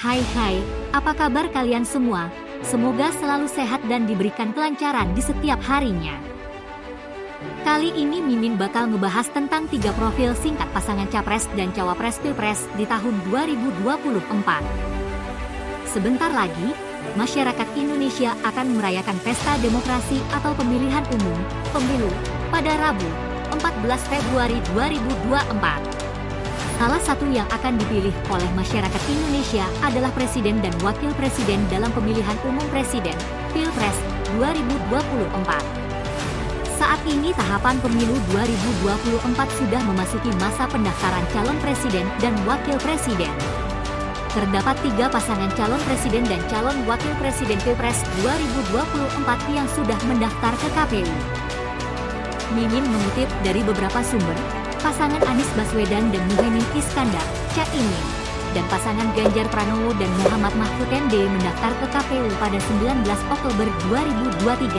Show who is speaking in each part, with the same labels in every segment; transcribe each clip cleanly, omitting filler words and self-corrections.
Speaker 1: Hai, apa kabar kalian semua? Semoga selalu sehat dan diberikan kelancaran di setiap harinya. Kali ini Mimin bakal ngebahas tentang 3 profil singkat pasangan Capres dan Cawapres Pilpres di tahun 2024. Sebentar lagi, masyarakat Indonesia akan merayakan pesta demokrasi atau pemilihan umum, pemilu, pada Rabu, 14 Februari 2024. Salah satu yang akan dipilih oleh masyarakat Indonesia adalah Presiden dan Wakil Presiden dalam pemilihan umum Presiden, Pilpres, 2024. Saat ini tahapan pemilu 2024 sudah memasuki masa pendaftaran calon Presiden dan Wakil Presiden. Terdapat 3 pasangan calon Presiden dan calon Wakil Presiden Pilpres 2024 yang sudah mendaftar ke KPU. Mimin mengutip dari beberapa sumber, pasangan Anies Baswedan dan Muhaimin Iskandar, Caimin, dan pasangan Ganjar Pranowo dan Muhammad Mahfud MD mendaftar ke KPU pada 19 Oktober 2023.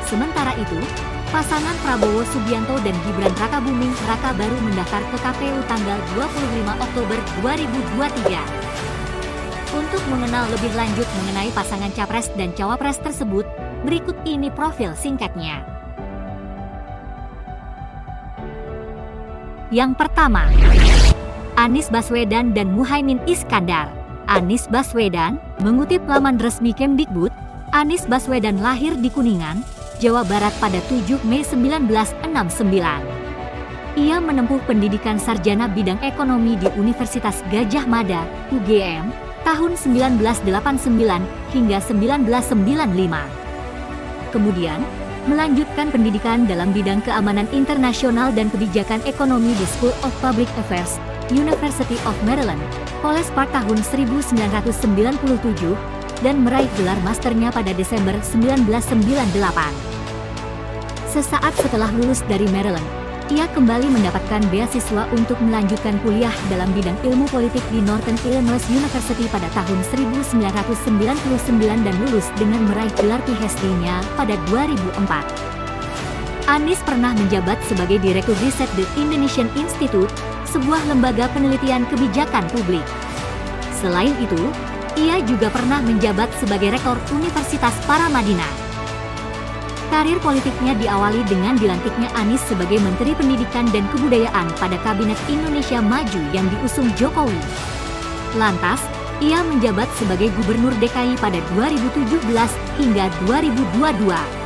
Speaker 1: Sementara itu, pasangan Prabowo Subianto dan Gibran Rakabuming Raka baru mendaftar ke KPU tanggal 25 Oktober 2023. Untuk mengenal lebih lanjut mengenai pasangan Capres dan Cawapres tersebut, berikut ini profil singkatnya. Yang pertama, Anies Baswedan dan Muhaimin Iskandar. Anies Baswedan, mengutip laman resmi Kemdikbud, Anies Baswedan lahir di Kuningan, Jawa Barat pada 7 Mei 1969. Ia menempuh pendidikan sarjana bidang ekonomi di Universitas Gadjah Mada, UGM, tahun 1989 hingga 1995. Kemudian, melanjutkan pendidikan dalam bidang keamanan internasional dan kebijakan ekonomi di School of Public Affairs, University of Maryland, College Park tahun 1997, dan meraih gelar masternya pada Desember 1998. Sesaat setelah lulus dari Maryland, ia kembali mendapatkan beasiswa untuk melanjutkan kuliah dalam bidang ilmu politik di Northern Illinois University pada tahun 1999 dan lulus dengan meraih gelar PhD-nya pada 2004. Anies pernah menjabat sebagai Direktur Riset The Indonesian Institute, sebuah lembaga penelitian kebijakan publik. Selain itu, ia juga pernah menjabat sebagai Rektor Universitas Paramadina. Karir politiknya diawali dengan dilantiknya Anies sebagai Menteri Pendidikan dan Kebudayaan pada Kabinet Indonesia Maju yang diusung Jokowi. Lantas, ia menjabat sebagai Gubernur DKI pada 2017 hingga 2022.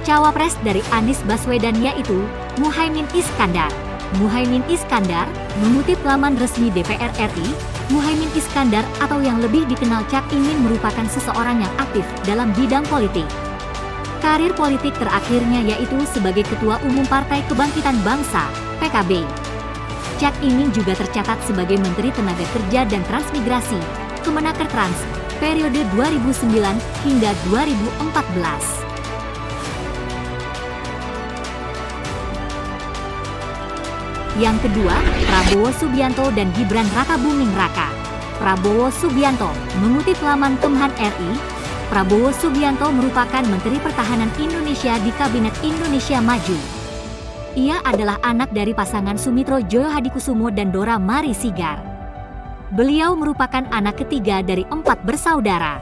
Speaker 1: Cawapres dari Anies Baswedan yaitu Muhaimin Iskandar. Muhaimin Iskandar, mengutip laman resmi DPR RI, Muhaimin Iskandar atau yang lebih dikenal Cak Imin merupakan seseorang yang aktif dalam bidang politik. Karir politik terakhirnya yaitu sebagai Ketua Umum Partai Kebangkitan Bangsa, PKB. Cak Imin juga tercatat sebagai Menteri Tenaga Kerja dan Transmigrasi, Kemenaker-Trans, periode 2009 hingga 2014. Yang kedua, Prabowo Subianto dan Gibran Rakabuming Raka. Prabowo Subianto, mengutip laman Kemhan RI, Prabowo Subianto merupakan Menteri Pertahanan Indonesia di Kabinet Indonesia Maju. Ia adalah anak dari pasangan Sumitro Joyo Hadikusumo dan Dora Mari Sigar. Beliau merupakan anak ketiga dari 4 bersaudara.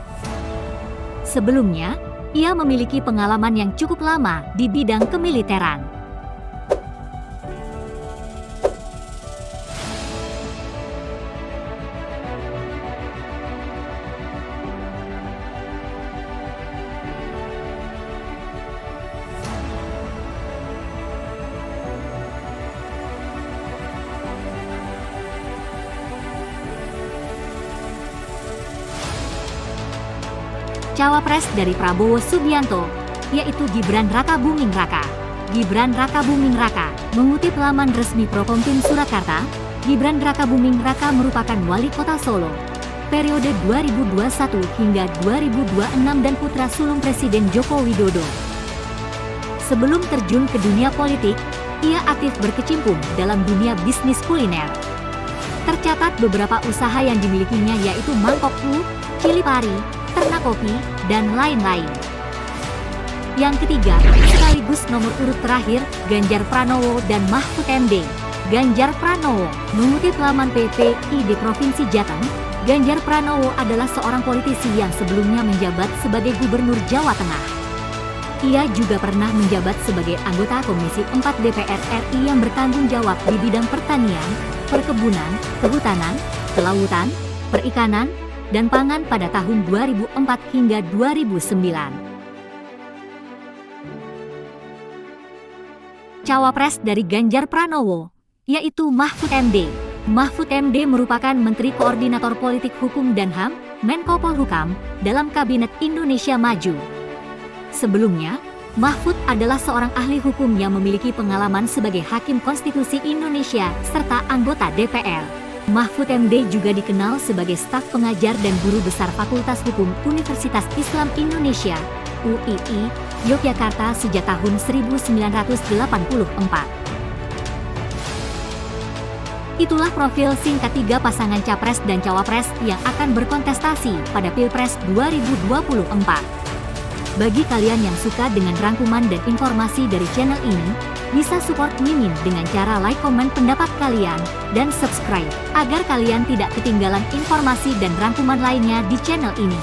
Speaker 1: Sebelumnya, ia memiliki pengalaman yang cukup lama di bidang kemiliteran. Cawapres dari Prabowo Subianto, yaitu Gibran Rakabuming Raka. Gibran Rakabuming Raka, mengutip laman resmi Prokompim Surakarta, Gibran Rakabuming Raka merupakan wali kota Solo periode 2021 hingga 2026 dan putra sulung Presiden Joko Widodo. Sebelum terjun ke dunia politik, ia aktif berkecimpung dalam dunia bisnis kuliner. Tercatat beberapa usaha yang dimilikinya yaitu mangkok mie, cili pari, ternak kopi, dan lain-lain. Yang ketiga, sekaligus nomor urut terakhir, Ganjar Pranowo dan Mahfud MD. Ganjar Pranowo, mengutip laman PPID Provinsi Jateng, Ganjar Pranowo adalah seorang politisi yang sebelumnya menjabat sebagai Gubernur Jawa Tengah. Ia juga pernah menjabat sebagai anggota Komisi 4 DPR RI yang bertanggung jawab di bidang pertanian, perkebunan, kehutanan, kelautan, perikanan, dan pangan pada tahun 2004 hingga 2009. Cawapres dari Ganjar Pranowo, yaitu Mahfud MD. Mahfud MD merupakan Menteri Koordinator Politik Hukum dan HAM, Menko Polhukam, dalam Kabinet Indonesia Maju. Sebelumnya, Mahfud adalah seorang ahli hukum yang memiliki pengalaman sebagai Hakim Konstitusi Indonesia serta anggota DPR. Mahfud MD juga dikenal sebagai staf pengajar dan guru besar Fakultas Hukum Universitas Islam Indonesia, UII, Yogyakarta sejak tahun 1984. Itulah profil singkat 3 pasangan Capres dan Cawapres yang akan berkontestasi pada Pilpres 2024. Bagi kalian yang suka dengan rangkuman dan informasi dari channel ini, bisa support Mimin dengan cara like, komen pendapat kalian, dan subscribe, agar kalian tidak ketinggalan informasi dan rangkuman lainnya di channel ini.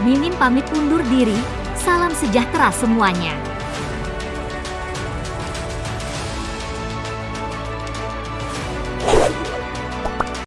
Speaker 1: Mimin pamit undur diri, salam sejahtera semuanya.